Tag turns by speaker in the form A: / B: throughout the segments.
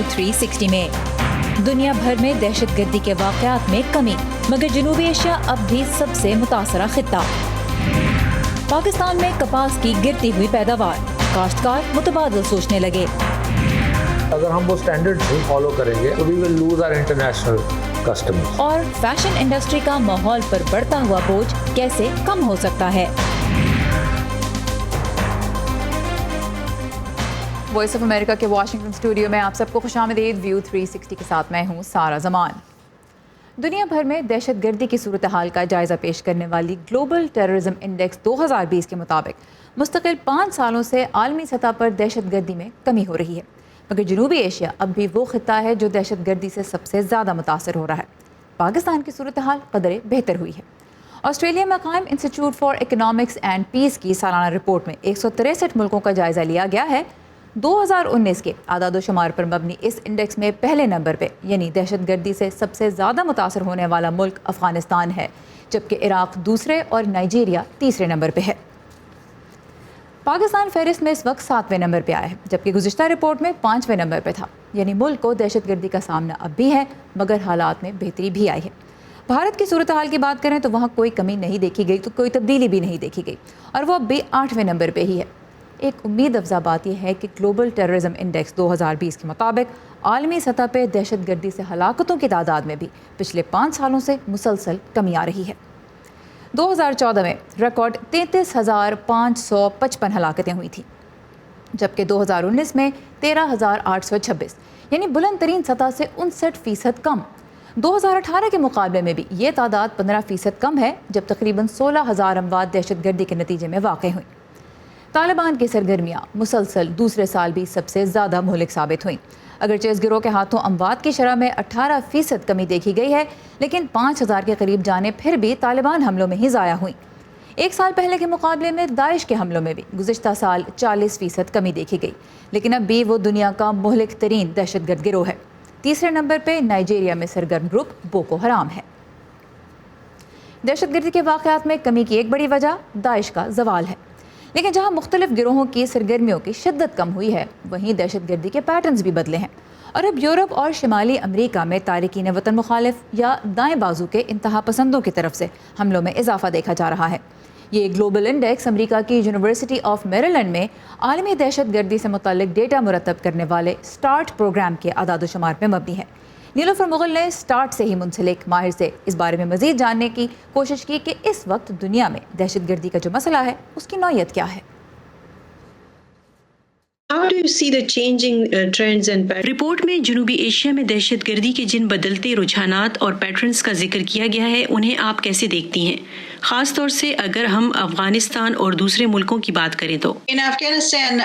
A: 360 में। दुनिया भर में दहशत गर्दी के वाक़यात में कमी, मगर जनूबी एशिया अब भी सबसे मुतासरा खित्ता। पाकिस्तान में कपास की गिरती हुई पैदावार, काश्तकार मुतबादिल सोचने लगे।
B: अगर हम वो स्टैंडर्ड नहीं फॉलो करेंगे तो we will lose our international customers.
A: और फैशन इंडस्ट्री का माहौल पर बढ़ता हुआ बोझ कैसे कम हो सकता है? वॉइस ऑफ अमेरिका के वाशिंगटन स्टूडियो में आप सबको खुशामदीद। व्यू 360 के साथ मैं हूँ सारा जमान। दुनिया भर में दहशत गर्दी की सूरत हाल का जायज़ा पेश करने वाली ग्लोबल टेररिज्म इंडेक्स 2020 के मुताबिक मुस्तकिल 5 सालों से आलमी सतह पर दहशत गर्दी में कमी हो रही है, मगर जनूबी एशिया अब भी वो खित्ता है जो दहशत गर्दी से सबसे ज़्यादा मुतासर हो रहा है। पाकिस्तान की सूरत हाल कदरे बेहतर हुई है। ऑस्ट्रेलिया में कायम institute for economics and peace की सालाना रिपोर्ट में 163 मुल्कों का जायज़ा लिया गया है। 2019 के आदादोशुमार पर मबनी इस इंडेक्स में पहले नंबर पे यानी दहशत गर्दी से सबसे ज़्यादा मुतासर होने वाला मुल्क अफ़गानिस्तान है, जबकि इराक़ दूसरे और नाइजीरिया तीसरे नंबर पे है। पाकिस्तान फहरिस्त में इस वक्त 7वें नंबर पे आया है, जबकि गुज़िश्ता रिपोर्ट में 5वें नंबर पे था। यानी मुल्क को दहशत गर्दी का सामना अब भी है, मगर हालात में बेहतरी भी आई है। भारत की सूरत हाल की बात करें तो वहाँ कोई कमी नहीं देखी गई, तो कोई तब्दीली भी नहीं देखी गई, और वो अब भी 8वें नंबर पे ही है। एक उम्मीद अफजा बात यह है कि ग्लोबल टेररिज्म इंडेक्स 2020 के मुताबिक आलमी सतह पर दहशत गर्दी से हलाकतों की तादाद में भी पिछले 5 सालों से मुसलसल कमी आ रही है। 2014 में रिकॉर्ड 33,555 हलाकतें हुई थी, जबकि 2019 में 13,826 यानी बुलंद तरीन सतह से 59% कम। 2018 के मुकाबले में भी ये तादाद 15% कम है, जब तकरीबन 16,000 अमवात दहशत गर्दी के नतीजे में वाक़ई हुई। तालिबान की सरगर्मियाँ मुसलसल दूसरे साल भी सबसे ज़्यादा मुहलिक साबित हुई। अगरचे इस गिरोह के हाथों अमवात की शरह में 18% कमी देखी गई है, लेकिन 5,000 के करीब जाने फिर भी तालिबान हमलों में ही ज़ाया हुई। एक साल पहले के मुकाबले में दाइश के हमलों में भी गुज़िश्ता साल 40% कमी देखी गई, लेकिन अब भी वो दुनिया का मुहलिक तरीन दहशतगर्द गिरोह है। तीसरे नंबर पर नाइजीरिया में सरगर्म ग्रुप बोको हराम है। दहशतगर्दी के वाक़यात में कमी की एक बड़ी वजह दाइश का जवाल है, लेकिन जहां मुख्तलिफ गिरोहों की सरगर्मियों की शिद्दत कम हुई है, वहीं दहशतगर्दी के पैटर्न्स भी बदले हैं, और अब यूरोप और शिमाली अमरीका में तारिकीन वतन मुखालिफ या दाएं बाजू के इंतहा पसंदों की तरफ से हमलों में इजाफा देखा जा रहा है। ये ग्लोबल इंडेक्स अमरीका की यूनिवर्सिटी ऑफ मेरीलैंड में आलमी दहशतगर्दी से मुतल्लिक डेटा मुरतब करने वाले स्टार्ट प्रोग्राम के आदादोशुमार पर मबनी है। नीलोफर मुगल ने स्टार्ट से ही मुंसलिक माहिर से इस बारे में मज़ीद जानने की कोशिश की कि इस वक्त दुनिया में दहशतगर्दी का जो मसला है उसकी नौयत क्या है।
C: How do you see the changing trends and patterns?
D: Report में जनूबी एशिया में दहशतगर्दी के जिन बदलते रुझानात और पैटर्न्स का जिक्र किया गया है, उन्हें आप कैसे देखती हैं? खास तौर से अगर हम अफगानिस्तान और दूसरे मुल्कों की बात करें तो
E: In Afghanistan,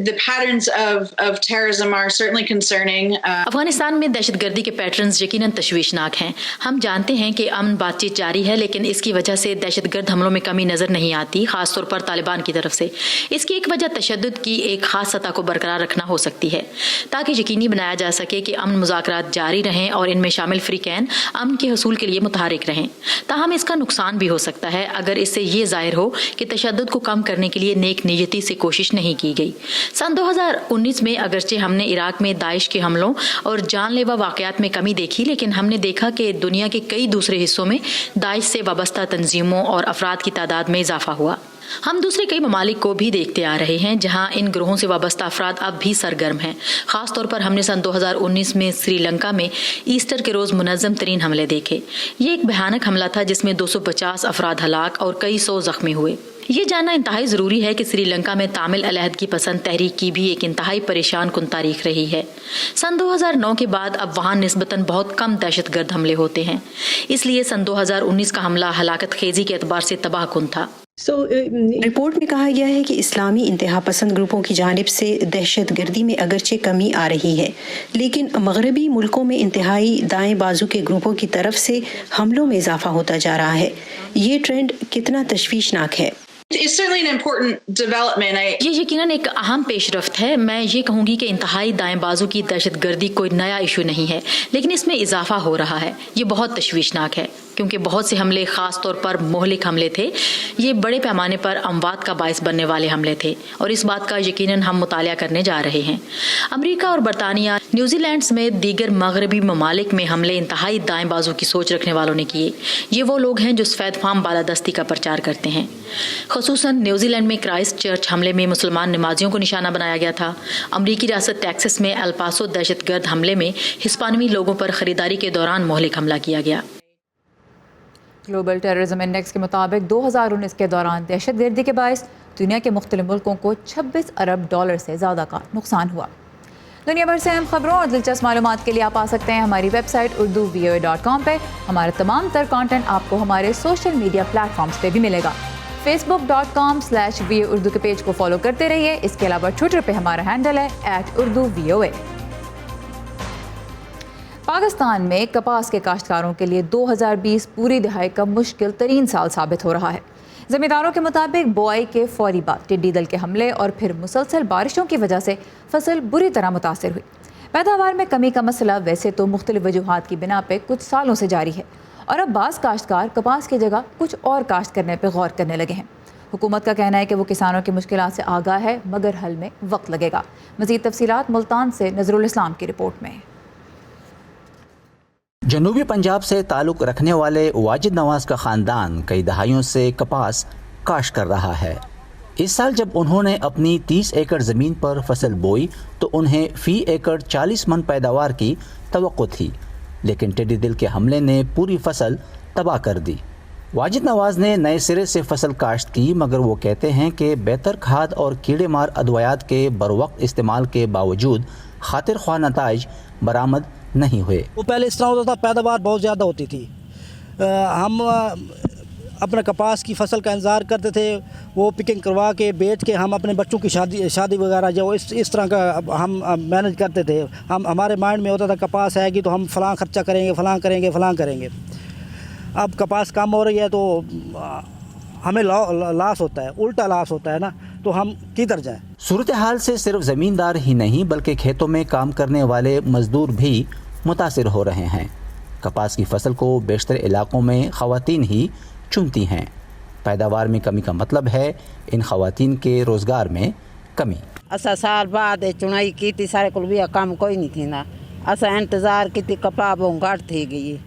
E: the patterns of terrorism are certainly concerning.
F: Afghanistan में दहशतगर्दी के पैटर्न्स यकीनन तशवीशनाक हैं। हम जानते हैं कि अमन बातचीत जारी है, लेकिन इसकी वजह से दहशतगर्द हमलों में कमी नजर नहीं आती, खासतौर पर तालिबान की तरफ से। इसकी एक वजह तशद्दुद की एक खास सतह को बरकरार रखना हो सकती है, ताकि यकीनी बनाया जा सके कि अमन मुज़ाकरात जारी रहें और इनमें शामिल फ्रीकैन अमन के हसूल के लिए मुतहरिक रहें। ताहम इसका नुकसान भी हो सकता है अगर इससे ये जाहिर हो कि तशद्दुद को कम करने के लिए नेक नियति से कोशिश नहीं की गई। सन 2019 में अगरचे हमने इराक में दाइश के हमलों और जानलेवा वाक़यात में कमी देखी, लेकिन हमने देखा कि दुनिया के कई दूसरे हिस्सों में दाइश से वाबस्ता तंजीमों और अफराद की तादाद में इजाफा हुआ। हम दूसरे कई ममालिक को भी देखते आ रहे हैं जहां इन ग्रोहों से वाबस्ता अफराद अब भी सरगर्म हैं। खासतौर पर हमने सन 2019 में श्रीलंका में ईस्टर के रोज़ मुनज़्ज़म तरीन हमले देखे। ये एक भयानक हमला था जिसमें 250 अफराद हलाक और कई सौ जख्मी हुए। ये जानना इंतहाई ज़रूरी है कि श्रीलंका में तामिल अलहदगी पसंद तहरीक की भी एक इंतहाई परेशान कुन तारीख रही है। सन 2009 के बाद अब वहाँ निस्बतन बहुत कम दहशतगर्द हमले होते हैं, इसलिए सन 2019 का हमला हलाकत खेजी के एतबार से तबाह कुन था।
D: रिपोर्ट में कहा गया है कि इस्लामी इंतहा पसंद ग्रुपों की जानिब से दहशत गर्दी में अगरचे कमी आ रही है, लेकिन मगरबी मुल्कों में इंतहाई दाएं बाजू के ग्रुपों की तरफ से हमलों में इजाफा होता जा रहा है। ये ट्रेंड कितना तशवीशनाक है?
E: It's certainly an important development.
F: ये यकीनन एक अहम पेशरफ्त है। मैं ये कहूँगी कि इंतहाई दाएं बाजू की दहशतगर्दी कोई नया इशू नहीं है, लेकिन इसमें इजाफा हो रहा है। ये बहुत तशवीशनाक है। क्योंकि बहुत से हमले ख़ास तौर पर मोहलिक हमले थे, ये बड़े पैमाने पर अमवात का बायस बनने वाले हमले थे और इस बात का यकीनन हम मुतालिया करने जा रहे हैं। अमेरिका और बरतानिया, न्यूजीलैंड समेत दीगर मगरबी ममालिक में हमले इंतहाई दाएं बाजू की सोच रखने वालों ने किए। ये वो लोग हैं जो सफ़ेद फार्म बालादस्ती का प्रचार करते हैं। ख़ुसूसन न्यूजीलैंड में क्राइस्ट चर्च हमले में मुसलमान नमाजियों को निशाना बनाया गया था। अमरीकी रियासत टेक्सास में एल पासो दहशतगर्द हमले में हिस्पानवी लोगों पर ख़रीदारी के दौरान मोहलिक हमला किया गया।
A: ग्लोबल टेररिज्म इंडेक्स के मुताबिक 2019 के दौरान दहशतगर्दी के बायस दुनिया के मुख्तलिफ मुल्कों को 26 अरब डॉलर से ज़्यादा का नुकसान हुआ। दुनिया भर से अहम खबरों और दिलचस्प मालूमात के लिए आप आ सकते हैं हमारी वेबसाइट urduvoa.com पे। हमारा तमाम तर कंटेंट आपको हमारे सोशल मीडिया प्लेटफॉर्म्स पे भी मिलेगा। facebook.com/voa उर्दू के पेज को फॉलो करते रहिए। इसके अलावा ट्विटर पे हमारा हैंडल है @urduvoa। पाकिस्तान में कपास के काश्तकारों के लिए 2020 पूरी दिहाई का मुश्किल तरीन साल साबित हो रहा है। ज़मींदारों के मुताबिक बुआई के फौरी बाद टिड्डी दल के हमले और फिर मुसलसल बारिशों की वजह से फसल बुरी तरह मुतासर हुई। पैदावार में कमी का मसला वैसे तो मुख्तलिफ वजूहात की बिना पे कुछ सालों से जारी है और अब बाज़ काश्तकार कपास की जगह कुछ और काश्त करने पर गौर करने लगे हैं। हुकूमत का कहना है कि वो किसानों की मुश्किलात से आगाह है, मगर हल में वक्त लगेगा। मज़ीद तफसीलात मुल्तान से नज़रुल इस्लाम की रिपोर्ट में।
G: जनूबी पंजाब से ताल्लुक़ रखने वाले वाजिद नवाज़ का ख़ानदान कई दहाइयों से कपास काश्त कर रहा है। इस साल जब उन्होंने अपनी 30 एकड़ ज़मीन पर फसल बोई तो उन्हें फ़ी एकड़ 40 मन पैदावार की तवक्को थी, लेकिन टिड्डी दिल के हमले ने पूरी फसल तबाह कर दी। वाजिद नवाज़ ने नए सिरे से फसल काश्त की, मगर वो कहते हैं कि बेहतर खाद और कीड़े मार अदवायात के बरवक्त इस्तेमाल के बावजूद खातिर ख्वाह नताइज बरामद नहीं हुए।
H: वो पहले इस तरह होता था, पैदावार बहुत ज़्यादा होती थी। हम अपने कपास की फसल का इंतज़ार करते थे, वो पिकिंग करवा के बेच के हम अपने बच्चों की शादी वगैरह जो इस तरह का हम मैनेज करते थे। हमारे माइंड में होता था कपास आएगी तो हम फ़लाँ खर्चा करेंगे, फ़लाँ करेंगे। अब कपास कम हो रही है तो हमें लॉस होता है, उल्टा लॉस होता है ना, तो हम किधर जाएं?
G: सूरत हाल से सिर्फ ज़मींदार ही नहीं बल्कि खेतों में काम करने वाले मजदूर भी मुतासिर हो रहे हैं। कपास की फसल को बेशतर इलाकों में ख़वातीन ही चुनती हैं। पैदावार में कमी का मतलब है इन ख़वातीन के रोज़गार में कमी।
I: असा साल बाद चुनाई की थी, सारे को भी काम कोई नहीं थी ना, असा इंतज़ार की थी, कपा बहुत घट थी गई।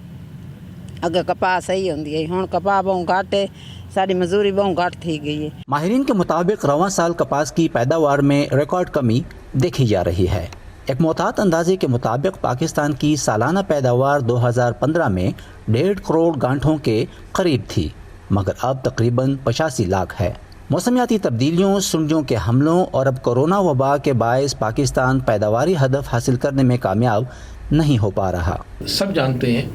I: अगर कपास सही होंगी है, हुण कपा बहुत घट है, सारी मजदूरी बहुत घट थी गई है।
G: माहिरीन के मुताबिक रवां साल कपास की पैदावार में रिकॉर्ड कमी देखी जा रही है। एक मोहतात अंदाजे के मुताबिक पाकिस्तान की सालाना पैदावार 2015 में 1.5 करोड़ गांठों के करीब थी, मगर अब तकरीबन 85 लाख है। मौसमियाती तब्दीलियों, सूरजों के हमलों और अब कोरोना वबा के बायस पाकिस्तान पैदावारी हदफ हासिल करने में कामयाब नहीं हो पा रहा।
J: सब जानते हैं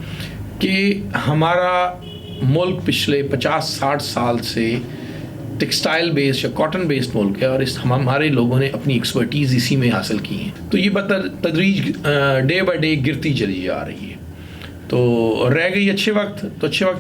J: कि हमारा मुल्क पिछले 50-60 साल से टेक्सटाइल बेस्ड या कॉटन बेस्ड मुल्क है और हमारे लोगों ने अपनी एक्सपर्टीज़ इसी में हासिल की है। तो ये तदरीज डे बाय डे गिरती चली जा रही है। तो रह गई अच्छे वक्त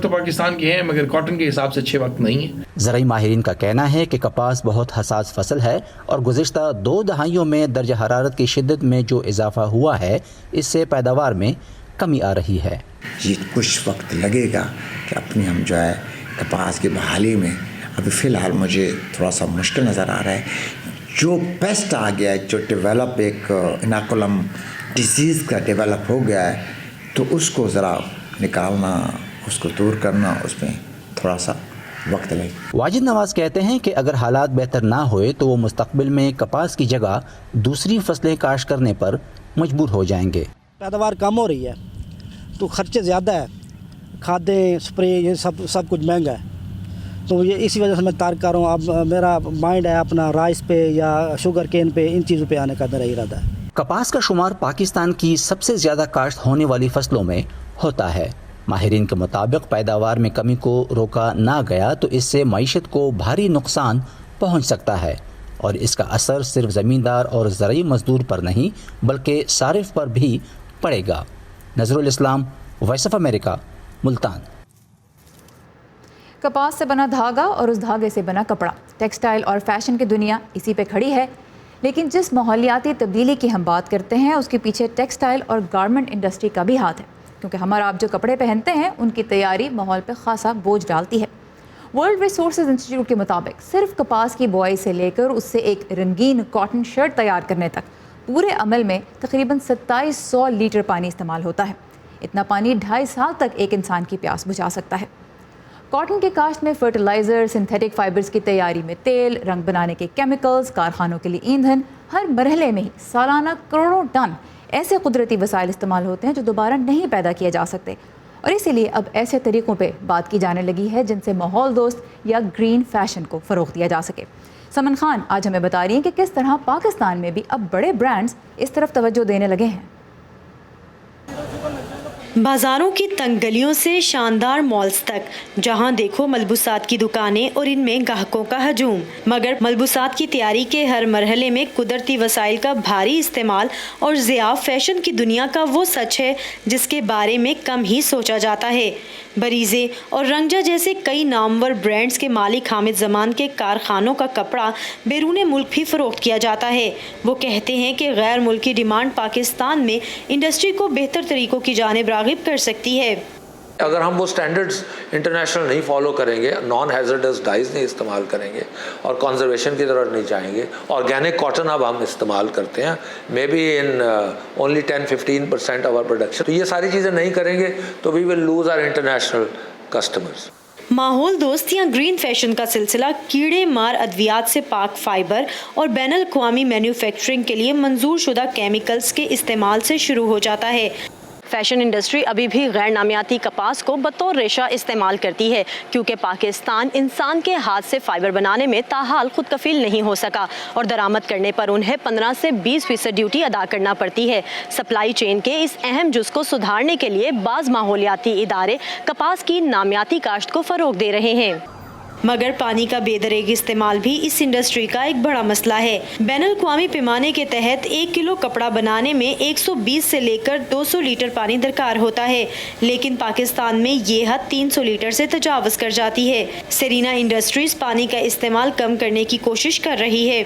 J: तो पाकिस्तान के हैं, मगर कॉटन के हिसाब से अच्छे वक्त नहीं है।
G: ज़राई माहिरीन का कहना है कि कपास बहुत हसास फसल है और गुज़िश्ता 2 दहाइयों में दर्ज हरारत की शिद्दत में जो इजाफा हुआ है, इससे पैदावार में कमी आ रही है।
K: ये कुछ वक्त लगेगा कि अपनी हम जो है कपास की बहाली में, अभी फ़िलहाल मुझे थोड़ा सा मुश्किल नज़र आ रहा है। जो पेस्ट आ गया है, जो डेवलप एक इनाकुलम डिजीज़ का डेवलप हो गया है, तो उसको ज़रा निकालना, उसको दूर करना, उसमें थोड़ा सा वक्त लगे।
G: वाजिद नवाज़ कहते हैं कि अगर हालात बेहतर ना होए तो वो मुस्तकबिल में कपास की जगह दूसरी फसलें काश्त करने पर मजबूर हो जाएंगे।
H: पैदावार कम हो रही है तो खर्चे ज़्यादा है, खादें, स्प्रे, ये सब कुछ महंगा है, तो ये इसी वजह से मैं तार्क कर रहा हूँ। अब मेरा माइंड है अपना राइस पे या शुगर केन पे, इन चीज़ों पे आने का मेरा इरादा है।
G: कपास का शुमार पाकिस्तान की सबसे ज़्यादा काश्त होने वाली फसलों में होता है। माहिरीन के मुताबिक पैदावार में कमी को रोका ना गया तो इससे मईशत को भारी नुकसान पहुँच सकता है और इसका असर सिर्फ ज़मींदार और ज़राई मजदूर पर नहीं बल्कि सारिफ पर भी पड़ेगा। नज़रुल इस्लाम, वॉइस ऑफ अमेरिका, मुल्तान।
A: कपास से बना धागा और उस धागे से बना कपड़ा, टेक्सटाइल और फैशन की दुनिया इसी पे खड़ी है। लेकिन जिस माहौलियाती तब्दीली की हम बात करते हैं उसके पीछे टेक्सटाइल और गारमेंट इंडस्ट्री का भी हाथ है। کیونکہ ہمارا آپ جو کپڑے پہنتے ہیں ان کی تیاری ماحول پہ خاصا بوجھ ڈالتی ہے۔ ورلڈ ریسورسز انسٹیٹیوٹ کے مطابق صرف کپاس کی بوائی سے لے کر اس سے ایک رنگین کاٹن شرٹ تیار کرنے تک پورے عمل میں تقریباً 2700 لیٹر پانی استعمال ہوتا ہے۔ اتنا پانی 2.5 سال تک ایک انسان کی پیاس بجھا سکتا ہے۔ کاٹن کے کاشت میں فرٹیلائزر، سنتھیٹک فائبرز کی تیاری میں تیل، رنگ بنانے کے کیمیکلز، کارخانوں کے لیے ایندھن، ہر مرحلے میں ہی سالانہ کروڑوں ٹن ایسے قدرتی وسائل استعمال ہوتے ہیں جو دوبارہ نہیں پیدا کیے جا سکتے، اور اسی لیے اب ایسے طریقوں پہ بات کی جانے لگی ہے جن سے ماحول دوست یا گرین فیشن کو فروغ دیا جا سکے۔ سمن خان آج ہمیں بتا رہی ہیں کہ کس طرح پاکستان میں بھی اب بڑے برانڈز اس طرف توجہ دینے لگے ہیں۔
L: بازاروں کی تنگ گلیوں سے شاندار مالز تک جہاں دیکھو ملبوسات کی دکانیں اور ان میں گاہکوں کا ہجوم، مگر ملبوسات کی تیاری کے ہر مرحلے میں قدرتی وسائل کا بھاری استعمال اور ضیاء فیشن کی دنیا کا وہ سچ ہے جس کے بارے میں کم ہی سوچا جاتا ہے۔ بریزے اور رنگجا جیسے کئی نامور برانڈز کے مالک حامد زمان کے کارخانوں کا کپڑا بیرون ملک بھی فروخت کیا جاتا ہے۔ وہ کہتے ہیں کہ غیر ملکی ڈیمانڈ پاکستان میں انڈسٹری کو بہتر طریقوں کی جانب راغب کر سکتی ہے۔
B: اگر ہم وہ سٹینڈرڈز انٹرنیشنل نہیں فالو کریں گے، نان ہیزرڈس ڈائز نہیں استعمال کریں گے اور کنزرویشن کی طرف نہیں جائیں گے، آرگینک کاٹن اب ہم استعمال کرتے ہیں may be in only 10-15% of our production, تو یہ ساری چیزیں نہیں کریں گے تو we will lose our international customers.
L: ماحول دوست یا گرین فیشن کا سلسلہ کیڑے مار ادویات سے پاک فائبر اور بین الاقوامی مینوفیکچرنگ کے لیے منظور شدہ کیمیکلز کے استعمال سے شروع ہو جاتا ہے۔ فیشن انڈسٹری ابھی بھی غیر نامیاتی کپاس کو بطور ریشہ استعمال کرتی ہے کیونکہ پاکستان انسان کے ہاتھ سے فائبر بنانے میں تاحال خود کفیل نہیں ہو سکا اور درآمد کرنے پر انہیں 15 سے 20% ڈیوٹی ادا کرنا پڑتی ہے۔ سپلائی چین کے اس اہم جز کو سدھارنے کے لیے بعض ماحولیاتی ادارے کپاس کی نامیاتی کاشت کو فروغ دے رہے ہیں، مگر پانی کا بے دریغ استعمال بھی اس انڈسٹری کا ایک بڑا مسئلہ ہے۔ بین الاقوامی پیمانے کے تحت 1 کلو کپڑا بنانے میں 120 سے لے کر 200 لیٹر پانی درکار ہوتا ہے، لیکن پاکستان میں یہ حد 300 لیٹر سے تجاوز کر جاتی ہے۔ سیرینا انڈسٹریز پانی کا استعمال کم کرنے کی کوشش کر رہی ہے۔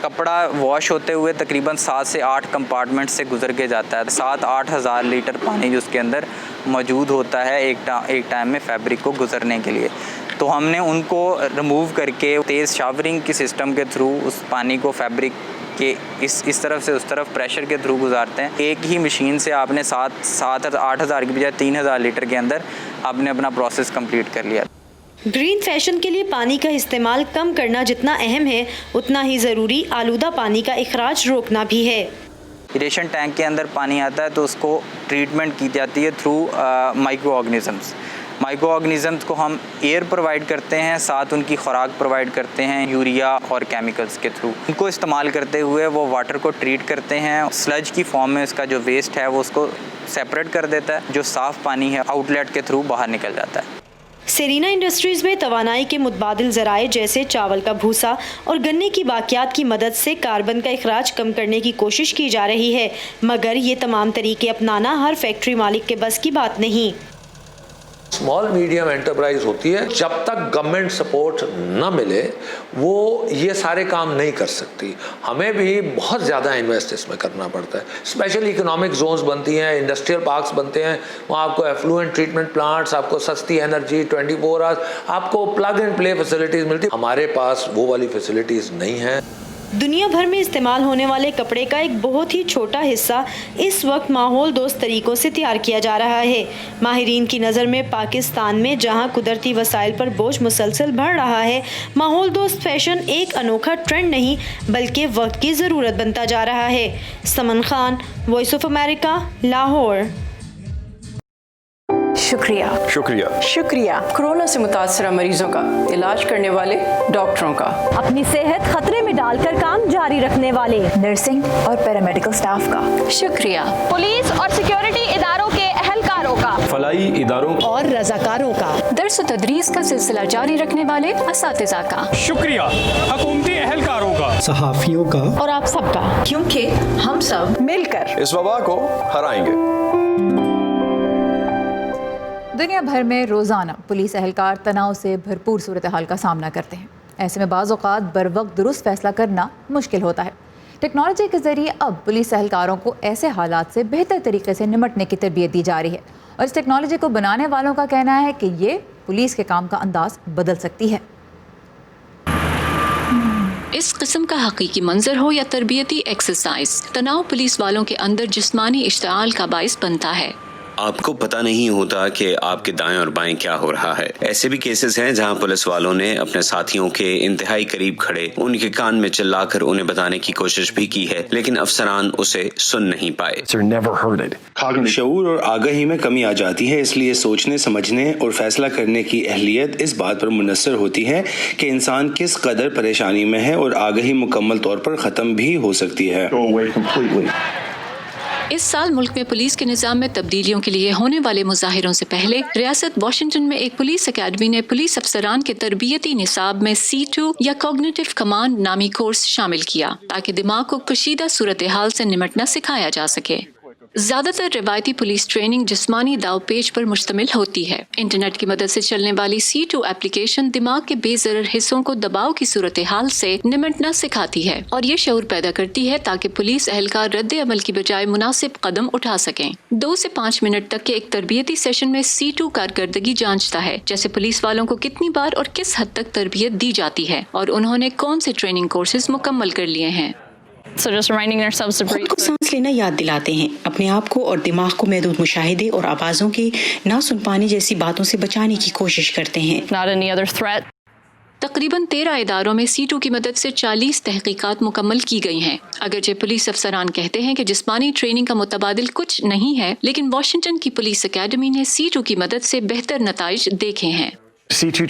M: کپڑا واش ہوتے ہوئے تقریباً 7 سے 8 کمپارٹمنٹ سے گزر کے جاتا ہے۔ 7-8 ہزار لیٹر پانی جو اس کے اندر موجود ہوتا ہے ایک ٹائم میں فیبرک کو گزرنے کے لیے، تو ہم نے ان کو ریموو کر کے تیز شاورنگ کی سسٹم کے تھرو اس پانی کو فیبرک کے اس طرف سے اس طرف پریشر کے تھرو گزارتے ہیں۔ ایک ہی مشین سے آپ نے 7-8 ہزار کی بجائے 3,000 لیٹر کے اندر آپ نے اپنا پروسیس کمپلیٹ کر لیا۔
L: گرین فیشن کے لیے پانی کا استعمال کم کرنا جتنا اہم ہے اتنا ہی ضروری آلودہ پانی کا اخراج روکنا بھی ہے۔
M: ایریشن ٹینک کے اندر پانی آتا ہے تو اس کو ٹریٹمنٹ کی جاتی ہے تھرو مائکرو آرگنزمس کو ہم ایئر پرووائڈ کرتے ہیں، ساتھ ان کی خوراک پرووائڈ کرتے ہیں یوریا اور کیمیکلز کے تھرو۔ ان کو استعمال کرتے ہوئے وہ واٹر کو ٹریٹ کرتے ہیں، سلج کی فارم میں اس کا جو ویسٹ ہے وہ اس کو سیپریٹ کر دیتا ہے، جو صاف پانی ہے آؤٹ لیٹ کے تھرو باہر نکل جاتا ہے۔
L: سیرینا انڈسٹریز میں توانائی کے متبادل ذرائع جیسے چاول کا بھوسا اور گنے کی باقیات کی مدد سے کاربن کا اخراج کم کرنے کی کوشش کی جا رہی ہے، مگر یہ تمام طریقے اپنانا ہر فیکٹری مالک کے بس کی بات نہیں۔
B: اسمال میڈیم انٹرپرائز ہوتی ہے، جب تک گورنمنٹ سپورٹ نہ ملے وہ یہ سارے کام نہیں کر سکتی۔ ہمیں بھی بہت زیادہ انویسٹ اس میں کرنا پڑتا ہے، اسپیشلی اکنامک زونز بنتی ہیں، انڈسٹریل پارکس بنتے ہیں، وہاں آپ کو ایفلوئنٹ ٹریٹمنٹ پلانٹس، آپ کو سستی انرجی 24 آورس، آپ کو پلگ اینڈ پلے فیسلٹیز ملتی، ہمارے پاس وہ والی فیسلٹیز نہیں ہیں۔
L: دنیا بھر میں استعمال ہونے والے کپڑے کا ایک بہت ہی چھوٹا حصہ اس وقت ماحول دوست طریقوں سے تیار کیا جا رہا ہے۔ ماہرین کی نظر میں پاکستان میں جہاں قدرتی وسائل پر بوجھ مسلسل بڑھ رہا ہے، ماحول دوست فیشن ایک انوکھا ٹرینڈ نہیں بلکہ وقت کی ضرورت بنتا جا رہا ہے۔ Saman Khan, voice of America, Lahore.
N: شکریہ کورونا سے متاثرہ مریضوں کا علاج کرنے والے ڈاکٹروں کا، اپنی صحت خطرے میں ڈال کر کام جاری رکھنے والے نرسنگ اور پیرامیڈیکل سٹاف کا، شکریہ پولیس اور سیکیورٹی اداروں کے اہلکاروں کا، فلاحی اداروں اور رضاکاروں کا، درس و تدریس کا سلسلہ جاری رکھنے والے اساتذہ کا، شکریہ حکومتی اہلکاروں کا، صحافیوں کا اور آپ سب کا، کیونکہ ہم سب مل کر اس وبا کو ہرائیں گے۔
A: دنیا بھر میں روزانہ پولیس اہلکار تناؤ سے بھرپور صورتحال کا سامنا کرتے ہیں۔ ایسے میں بعض اوقات بر وقت درست فیصلہ کرنا مشکل ہوتا ہے، टेक्नोलॉजी के ज़रिए अब पुलिस एहलकारों को ऐसे हालात से बेहतर तरीके से निपटने की तरबियत दी जा रही है और इस टेक्नोलॉजी को बनाने वालों का कहना है कि ये पुलिस के काम का अंदाज बदल सकती है।
O: इस किस्म का हकीकी मंजर हो या तरबियती एक्सरसाइज, तनाव पुलिस वालों के अंदर जिस्मानी इश्तिआल का बाइस बनता है।
P: आपको पता नहीं होता कि आपके दाएं और बाएं क्या हो रहा है। ऐसे भी केसेस हैं जहां पुलिस वालों ने अपने साथियों के इंतहाई करीब खड़े उनके कान में चिल्लाकर उन्हें बताने की कोशिश भी की है, लेकिन अफसरान उसे सुन नहीं पाए।
Q: शऊर और आगाही में कमी आ जाती है, इसलिए सोचने, समझने और फैसला करने की अहलियत इस बात पर मुनस्सर होती है कि इंसान किस कदर परेशानी में है और आगाही मुकम्मल तौर पर ख़त्म भी हो सकती है।
O: इस साल मुल्क में पुलिस के निज़ाम में तब्दीलियों के लिए होने वाले मुजाहिरों से पहले रियासत वाशिंगटन में एक पुलिस अकेडमी ने पुलिस अफसरान के तरबियती निसाब में C2 या कॉग्निटिव कमांड नामी कोर्स शामिल किया ताकि दिमाग को कशीदा सूरत हाल से निपटना सिखाया जा सके। ज्यादातर रिवायती पुलिस ट्रेनिंग जिस्मानी दाव पेच पर मुश्तमिल होती है। इंटरनेट की मदद से चलने वाली C2 एप्लीकेशन दिमाग के बेजरर हिस्सों को दबाव की सूरत हाल से निपटना सिखाती है और ये शऊर पैदा करती है ताकि पुलिस एहलकार रद्द अमल की बजाय मुनासिब कदम उठा सकें। 2 से 5 मिनट तक के एक तरबियती सेशन में C2 कारकर्दगी जांचता है, जैसे पुलिस वालों को कितनी बार और किस हद तक तरबियत दी जाती है और उन्होंने कौन से ट्रेनिंग कोर्सेज मुकम्मल कर लिए हैं।
D: खुद को सांस लेना याद दिलाते हैं, अपने आप को और दिमाग को महदूद मुशाहिदे और आवाज़ों के ना सुन पाने जैसी बातों से बचाने की कोशिश करते हैं।
O: तकरीबन 13 इदारों में C2 की मदद से 40 तहकीकात मुकम्मल की गई हैं। अगरचे पुलिस अफसरान कहते हैं कि जिस्मानी ट्रेनिंग का मुतबादिल कुछ नहीं है, लेकिन वाशिंगटन की पुलिस अकेडमी ने C2 की मदद से बेहतर नताइज देखे हैं।
P: C2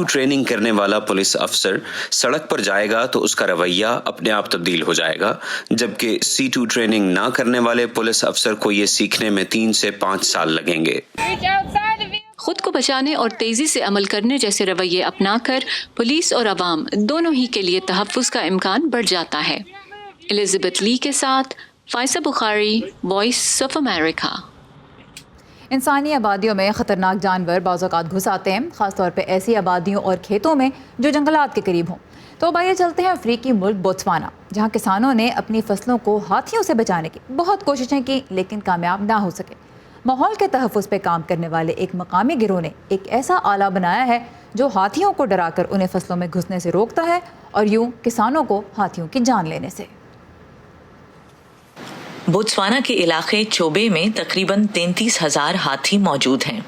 P: ट्रेनिंग करने वाला पुलिस अफसर सड़क पर जाएगा तो उसका रवैया अपने आप तब्दील हो जाएगा, जबकि C2 ट्रेनिंग ना करने वाले पुलिस अफसर को ये सीखने में 3 से 5 साल लगेंगे।
O: खुद को बचाने और तेजी से अमल करने जैसे रवैये अपनाकर पुलिस और अवाम दोनों ही के लिए तहफ़्फ़ुज़ का इम्कान बढ़ जाता है। एलिज़ाबेथ ली के साथ फाइसा बुखारी, वॉइस ऑफ अमेरिका।
A: इंसानी आबादियों में ख़तरनाक जानवर बाज़ औक़ात घुस आते हैं, ख़ासतौर पर ऐसी आबादियों और खेतों में जो जंगलात के करीब हों। तो अब आइए चलते हैं अफ्रीकी मुल्क बोत्सवाना, जहाँ किसानों ने अपनी फसलों को हाथियों से बचाने की बहुत कोशिशें की, लेकिन कामयाब ना हो सके। माहौल के तहफ़्फ़ुज़ पे काम करने वाले एक मकामी गिरोह ने एक ऐसा आला बनाया है जो हाथियों को डराकर उन्हें फसलों में घुसने से रोकता है और यूँ किसानों को हाथियों की जान लेने से।
R: बोत्सवाना के इलाके चोबे में तकरीबन 33,000 हाथी मौजूद हैं।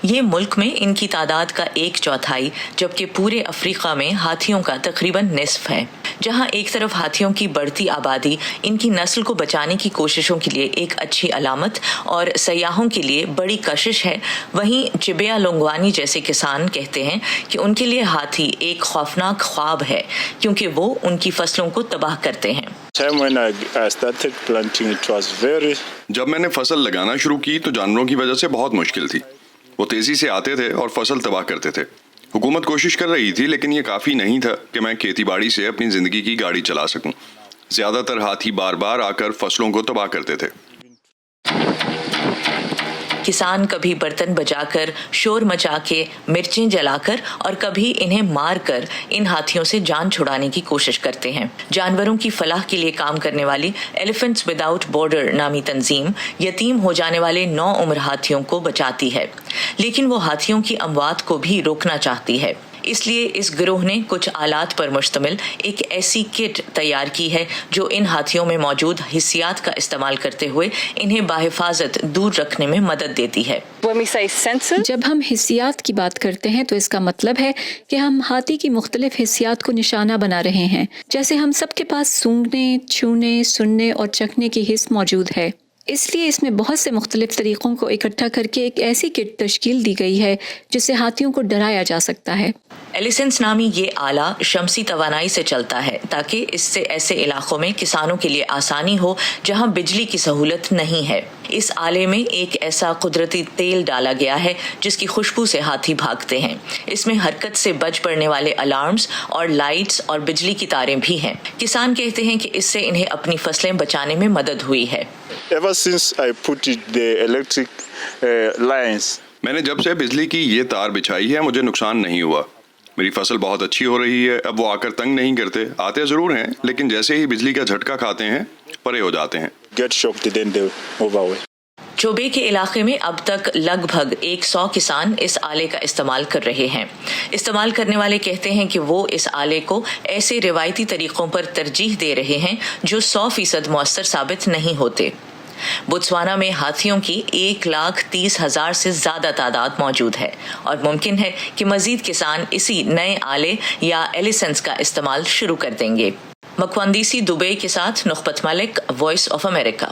R: ये मुल्क में इनकी तादाद का 1/4, जबकि पूरे अफ्रीका में हाथियों का तकरीबन निस्फ है। जहां एक तरफ हाथियों की बढ़ती आबादी इनकी नस्ल को बचाने की कोशिशों के लिए एक अच्छी अलामत और सयाहों के लिए बड़ी कशिश है, वहीं चिबिया लोंगवानी जैसे किसान कहते हैं कि उनके लिए हाथी एक खौफनाक ख्वाब है, क्योंकि वो उनकी फसलों को तबाह करते हैं।
S: जब मैंने फसल लगाना शुरू की तो जानवरों की वजह से बहुत मुश्किल थी। वो तेजी से आते थे और फसल तबाह करते थे। हुकूमत कोशिश कर रही थी, लेकिन ये काफ़ी नहीं था कि मैं खेती बाड़ी से अपनी ज़िंदगी की गाड़ी चला सकूं। ज़्यादातर हाथी बार बार आकर फसलों को तबाह करते थे।
R: किसान कभी बर्तन बजाकर, शोर मचा के, मिर्चें जलाकर और कभी इन्हें मारकर इन हाथियों से जान छुड़ाने की कोशिश करते हैं। जानवरों की फलाह के लिए काम करने वाली एलिफेंट्स विदाउट बॉर्डर नामी तंजीम यतीम हो जाने वाले 9 उम्र हाथियों को बचाती है, लेकिन वो हाथियों की अमवात को भी रोकना चाहती है। इसलिए इस गिरोह ने कुछ आलात पर मुश्तमिल एक ऐसी किट तैयार की है जो इन हाथियों में मौजूद हिस्सियात का इस्तेमाल करते हुए इन्हें बाहिफाजत दूर रखने में मदद देती है।
O: जब हम हिस्सियात की बात करते हैं तो इसका मतलब है कि हम हाथी की मुख्तलिफ हिस्सियात को निशाना बना रहे हैं। जैसे हम सबके पास सूंघने, छूने, सुनने और चखने की हिस्स मौजूद है, इसलिए इसमें बहुत से मुख्तलिफ तरीक़ों को इकट्ठा करके एक ऐसी किट तश्कील दी गई है जिससे हाथियों को डराया जा सकता है।
R: एलिसेंस नामी ये आला शमसी तवानाई से चलता है ताकि इससे ऐसे इलाकों में किसानों के लिए आसानी हो जहां बिजली की सहूलत नहीं है। इस आले में एक ऐसा कुदरती तेल डाला गया है जिसकी खुशबू से हाथी भागते हैं। इसमें हरकत से बच पड़ने वाले अलार्म्स और लाइट्स और बिजली की तारें भी हैं। किसान कहते हैं कि इससे इन्हें अपनी फसलें बचाने में मदद हुई है।
S: मैंने जब से बिजली की ये तार बिछाई है मुझे नुकसान नहीं हुआ। میری فصل بہت اچھی ہو رہی ہے. اب وہ آ کر تنگ نہیں کرتے, آتے ضرور ہیں لیکن جیسے ہی بجلی کا جھٹکا کھاتے ہیں پرے ہو جاتے ہیں.
R: چوبے کے علاقے میں اب تک لگ بھگ 100 کسان اس آلے کا استعمال کر رہے ہیں. استعمال کرنے والے کہتے ہیں کہ وہ اس آلے کو ایسے روایتی طریقوں پر ترجیح دے رہے ہیں جو 100% مؤثر ثابت نہیں ہوتے. بوتسوانا میں ہاتھیوں کی 1,30,000 سے زیادہ تعداد موجود ہے اور ممکن ہے کہ مزید کسان اسی نئے آلے یا ایلیسنس کا استعمال شروع کر دیں گے. مکوندیسی دبئی کے ساتھ نخبت ملک, وائس آف امریکہ.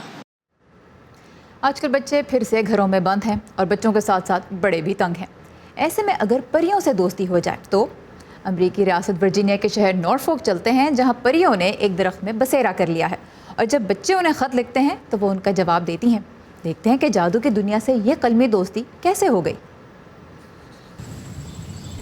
A: آج کل بچے پھر سے گھروں میں بند ہیں اور بچوں کے ساتھ ساتھ بڑے بھی تنگ ہیں. ایسے میں اگر پریوں سے دوستی ہو جائے تو امریکی ریاست ورجینیا کے شہر نارفوک چلتے ہیں, جہاں پریوں نے ایک درخت میں بسیرا کر لیا ہے اور جب بچے انہیں خط لکھتے ہیں تو وہ ان کا جواب دیتی ہیں. دیکھتے ہیں کہ جادو کی دنیا سے یہ قلمی دوستی کیسے ہو گئی.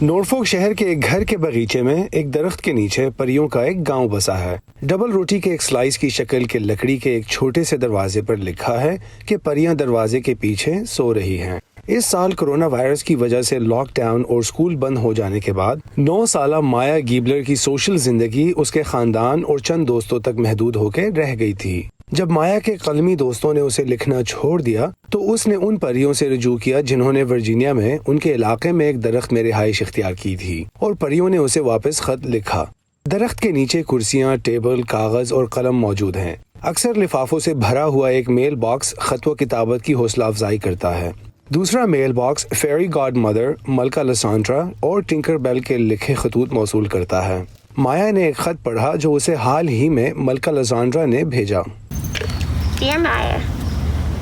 T: نورفوک شہر کے ایک گھر کے باغیچے میں ایک درخت کے نیچے پریوں کا ایک گاؤں بسا ہے. ڈبل روٹی کے ایک سلائس کی شکل کے لکڑی کے ایک چھوٹے سے دروازے پر لکھا ہے کہ پریاں دروازے کے پیچھے سو رہی ہیں. اس سال کرونا وائرس کی وجہ سے لاک ڈاؤن اور سکول بند ہو جانے کے بعد 9 سالہ مایا گیبلر کی سوشل زندگی اس کے خاندان اور چند دوستوں تک محدود ہو کے رہ گئی تھی. جب مایا کے قلمی دوستوں نے اسے لکھنا چھوڑ دیا تو اس نے ان پریوں سے رجوع کیا جنہوں نے ورجینیا میں ان کے علاقے میں ایک درخت میں رہائش اختیار کی تھی, اور پریوں نے اسے واپس خط لکھا. درخت کے نیچے کرسیاں, ٹیبل, کاغذ اور قلم موجود ہیں. اکثر لفافوں سے بھرا ہوا ایک میل باکس خط و کتابت کی حوصلہ افزائی کرتا ہے. دوسرا mailbox fairy godmother, ملکہ لسانڈرا اور ٹنکر بیل کے لکھے خطوط موصول کرتا ہے. مایا نے ایک خط پڑھا جو اسے حال ہی میں ملکہ لسانڈرا نے بھیجا.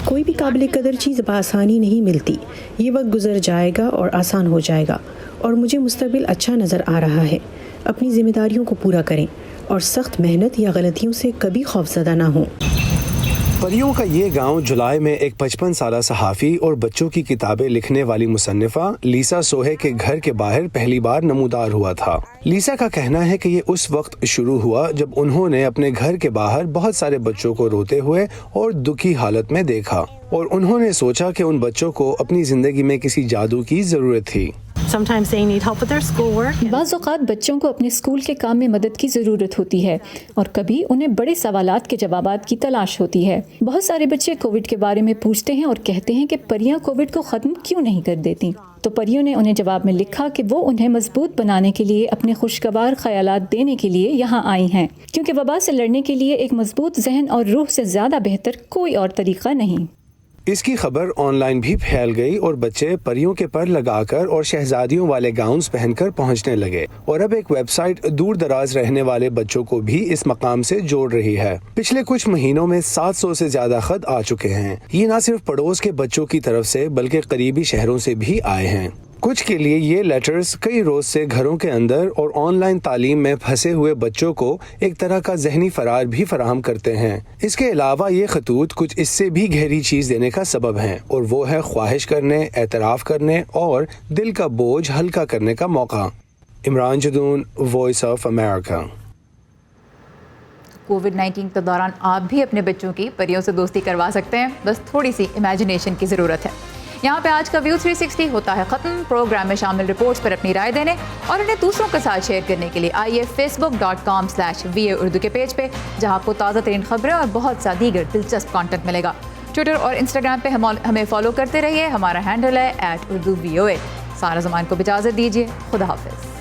D: کوئی بھی قابل قدر چیز بآسانی نہیں ملتی. یہ وقت گزر جائے گا اور آسان ہو جائے گا, اور مجھے مستقبل اچھا نظر آ رہا ہے. اپنی ذمہ داریوں کو پورا کریں اور سخت محنت یا غلطیوں سے کبھی خوفزدہ نہ ہوں.
T: پریوں کا یہ گاؤں جولائی میں ایک 55 سالہ صحافی اور بچوں کی کتابیں لکھنے والی مصنفہ لیسا سوہے کے گھر کے باہر پہلی بار نمودار ہوا تھا. لیسا کا کہنا ہے کہ یہ اس وقت شروع ہوا جب انہوں نے اپنے گھر کے باہر بہت سارے بچوں کو روتے ہوئے اور دکھی حالت میں دیکھا, اور انہوں نے سوچا کہ ان بچوں کو اپنی زندگی میں کسی جادو کی ضرورت تھی.
O: بعض اوقات بچوں کو اپنے اسکول کے کام میں مدد کی ضرورت ہوتی ہے اور کبھی انہیں بڑے سوالات کے جوابات کی تلاش ہوتی ہے. بہت سارے بچے کووڈ کے بارے میں پوچھتے ہیں اور کہتے ہیں کہ پریاں کووڈ کو ختم کیوں نہیں کر دیتی. تو پریوں نے انہیں جواب میں لکھا کہ وہ انہیں مضبوط بنانے کے لیے اپنے خوشگوار خیالات دینے کے لیے یہاں آئی ہیں, کیونکہ وبا سے لڑنے کے لیے ایک مضبوط ذہن اور روح سے زیادہ بہتر کوئی اور طریقہ نہیں.
T: اس کی خبر آن لائن بھی پھیل گئی اور بچے پریوں کے پر لگا کر اور شہزادیوں والے گاؤنز پہن کر پہنچنے لگے, اور اب ایک ویب سائٹ دور دراز رہنے والے بچوں کو بھی اس مقام سے جوڑ رہی ہے. پچھلے کچھ مہینوں میں 700 سے زیادہ خط آ چکے ہیں. یہ نہ صرف پڑوس کے بچوں کی طرف سے بلکہ قریبی شہروں سے بھی آئے ہیں. کچھ کے لیے یہ لیٹرز کئی روز سے گھروں کے اندر اور آن لائن تعلیم میں پھنسے ہوئے بچوں کو ایک طرح کا ذہنی فرار بھی فراہم کرتے ہیں. اس کے علاوہ یہ خطوط کچھ اس سے بھی گہری چیز دینے کا سبب ہیں, اور وہ ہے خواہش کرنے, اعتراف کرنے اور دل کا بوجھ ہلکا کرنے کا موقع. Imran Jadoon, voice of America.
A: کووڈ-19 کے دوران آپ بھی اپنے بچوں کی پریوں سے دوستی کروا سکتے ہیں, بس تھوڑی سی امیجنیشن کی ضرورت ہے. یہاں پہ آج کا ویو 360 ہوتا ہے ختم. پروگرام میں شامل رپورٹس پر اپنی رائے دینے اور انہیں دوسروں کے ساتھ شیئر کرنے کے لیے آئیے facebook.com/VA اردو کے پیج پہ, جہاں آپ کو تازہ ترین خبریں اور بہت سا دیگر دلچسپ کانٹینٹ ملے گا. ٹویٹر اور انسٹاگرام پہ ہمیں فالو کرتے رہیے. ہمارا ہینڈل ہے @UrduVOA. سارا زمان کو اجازت دیجیے. خدا حافظ.